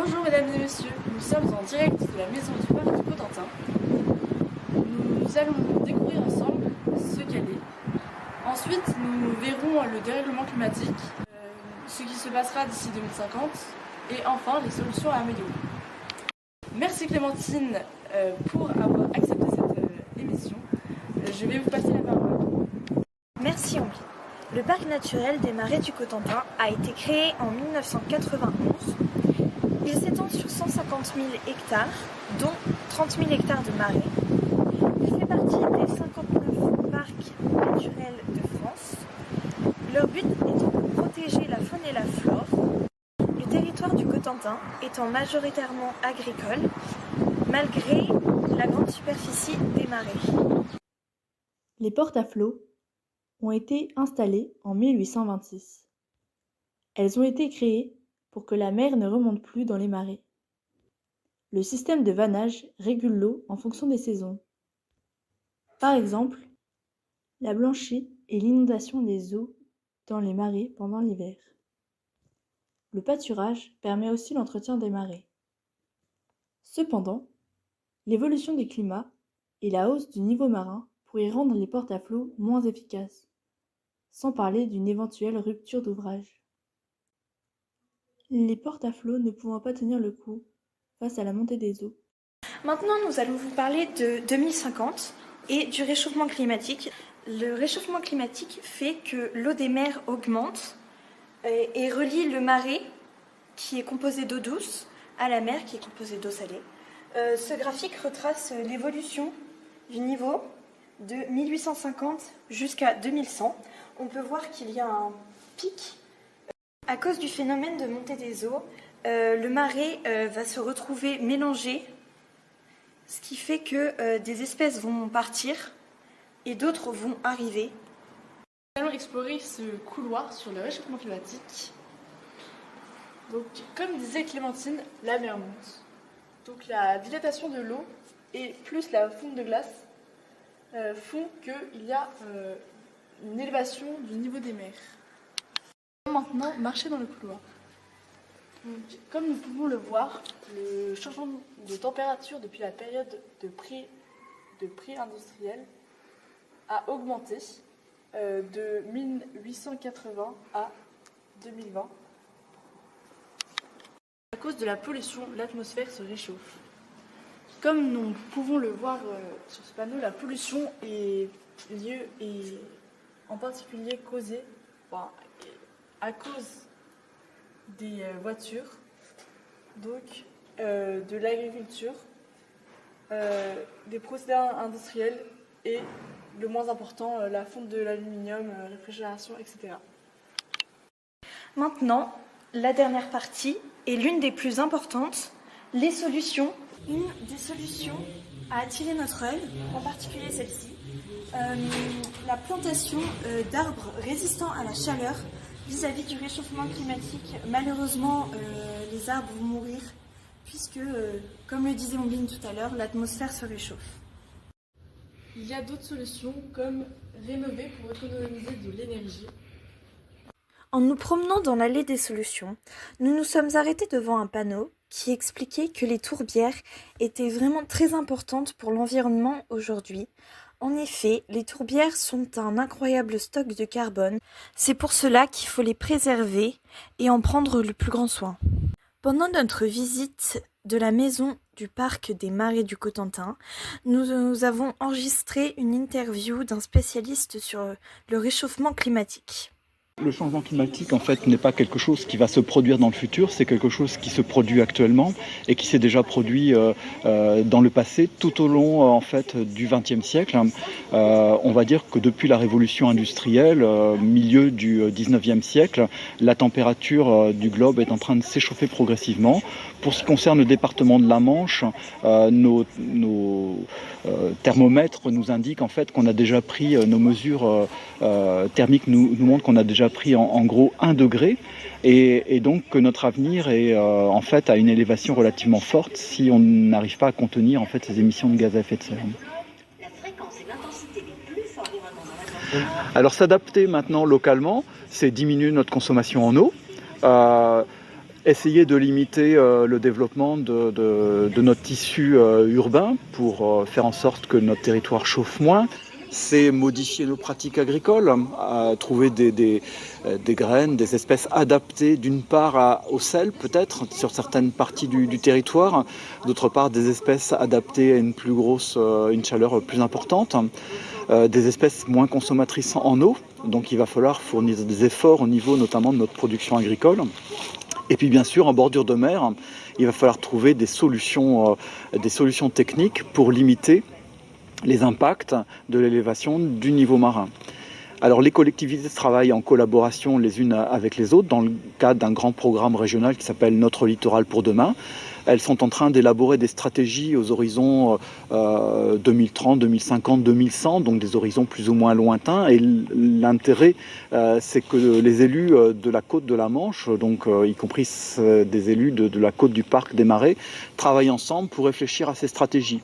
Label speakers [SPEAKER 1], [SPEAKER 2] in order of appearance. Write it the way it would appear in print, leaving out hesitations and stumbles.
[SPEAKER 1] Bonjour mesdames et messieurs, nous sommes en direct de la maison du parc du Cotentin. Nous allons découvrir ensemble ce qu'elle est. Ensuite, nous verrons le dérèglement climatique, ce qui se passera d'ici 2050 et enfin les solutions à améliorer. Merci Clémentine pour avoir accepté cette émission. Je vais vous passer la parole.
[SPEAKER 2] Merci Ambly. Le parc naturel des Marais du Cotentin a été créé en 1991. Il s'étend sur 150 000 hectares, dont 30 000 hectares de marais. Il fait partie des 59 parcs naturels de France. Leur but étant de protéger la faune et la flore, le territoire du Cotentin étant majoritairement agricole, malgré la grande superficie des marais.
[SPEAKER 3] Les portes à flot ont été installées en 1826. Elles ont été créées pour que la mer ne remonte plus dans les marais. Le système de vannage régule l'eau en fonction des saisons. Par exemple, la blanchie et l'inondation des eaux dans les marais pendant l'hiver. Le pâturage permet aussi l'entretien des marais. Cependant, l'évolution des climats et la hausse du niveau marin pourraient rendre les portes à flot moins efficaces, sans parler d'une éventuelle rupture d'ouvrage. Les portes à flot ne pouvant pas tenir le coup face à la montée des eaux.
[SPEAKER 2] Maintenant, nous allons vous parler de 2050 et du réchauffement climatique. Le réchauffement climatique fait que l'eau des mers augmente et relie le marais, qui est composé d'eau douce, à la mer, qui est composée d'eau salée. Ce graphique retrace l'évolution du niveau de 1850 jusqu'à 2100. On peut voir qu'il y a un pic. À cause du phénomène de montée des eaux, le marais va se retrouver mélangé, ce qui fait que des espèces vont partir et d'autres vont arriver.
[SPEAKER 1] Nous allons explorer ce couloir sur le réchauffement climatique. Donc, comme disait Clémentine, la mer monte. Donc la dilatation de l'eau et plus la fonte de glace font qu'il y a une élévation du niveau des mers. Maintenant, marcher dans le couloir. Donc, comme nous pouvons le voir, le changement de température depuis la période de pré-industriel a augmenté de 1880 à 2020. À cause de la pollution, l'atmosphère se réchauffe. Comme nous pouvons le voir sur ce panneau, la pollution est en particulier causée à cause des voitures, donc de l'agriculture, des procédés industriels et, le moins important, la fonte de l'aluminium, réfrigération, etc.
[SPEAKER 2] Maintenant, la dernière partie est l'une des plus importantes, les solutions. Une des solutions à attirer notre œil, en particulier celle-ci, la plantation d'arbres résistants à la chaleur vis-à-vis du réchauffement climatique. Malheureusement, les arbres vont mourir puisque, comme le disait Ombline tout à l'heure, l'atmosphère se réchauffe.
[SPEAKER 1] Il y a d'autres solutions comme rénover pour économiser de l'énergie.
[SPEAKER 2] En nous promenant dans l'allée des solutions, nous nous sommes arrêtés devant un panneau qui expliquait que les tourbières étaient vraiment très importantes pour l'environnement aujourd'hui. En effet, les tourbières sont un incroyable stock de carbone. C'est pour cela qu'il faut les préserver et en prendre le plus grand soin. Pendant notre visite de la maison du parc des Marais du Cotentin, nous avons enregistré une interview d'un spécialiste sur le réchauffement climatique.
[SPEAKER 4] Le changement climatique, en fait, n'est pas quelque chose qui va se produire dans le futur, c'est quelque chose qui se produit actuellement et qui s'est déjà produit dans le passé, tout au long en fait du XXe siècle. On va dire que depuis la révolution industrielle, milieu du XIXe siècle, la température du globe est en train de s'échauffer progressivement. Pour ce qui concerne le département de la Manche, nos thermomètres nous indiquent en fait qu'on a déjà pris, nos mesures thermiques nous montrent qu'on a déjà pris en gros 1 degré et donc que notre avenir est en fait à une élévation relativement forte si on n'arrive pas à contenir en fait ces émissions de gaz à effet de serre.
[SPEAKER 5] La fréquence et l'intensité des pluies sont vraiment dans la
[SPEAKER 4] Alors s'adapter maintenant localement, c'est diminuer notre consommation en eau. essayer de limiter le développement de notre tissu urbain pour faire en sorte que notre territoire chauffe moins. C'est modifier nos pratiques agricoles, trouver des graines, des espèces adaptées d'une part au sel peut-être sur certaines parties du territoire, d'autre part des espèces adaptées à une chaleur plus importante, des espèces moins consommatrices en eau, donc il va falloir fournir des efforts au niveau notamment de notre production agricole. Et puis bien sûr en bordure de mer, il va falloir trouver des solutions techniques pour limiter les impacts de l'élévation du niveau marin. Alors les collectivités travaillent en collaboration les unes avec les autres dans le cadre d'un grand programme régional qui s'appelle Notre littoral pour demain. Elles sont en train d'élaborer des stratégies aux horizons 2030, 2050, 2100, donc des horizons plus ou moins lointains. Et l'intérêt, c'est que les élus de la côte de la Manche, donc y compris des élus de la côte du parc des Marais, travaillent ensemble pour réfléchir à ces stratégies.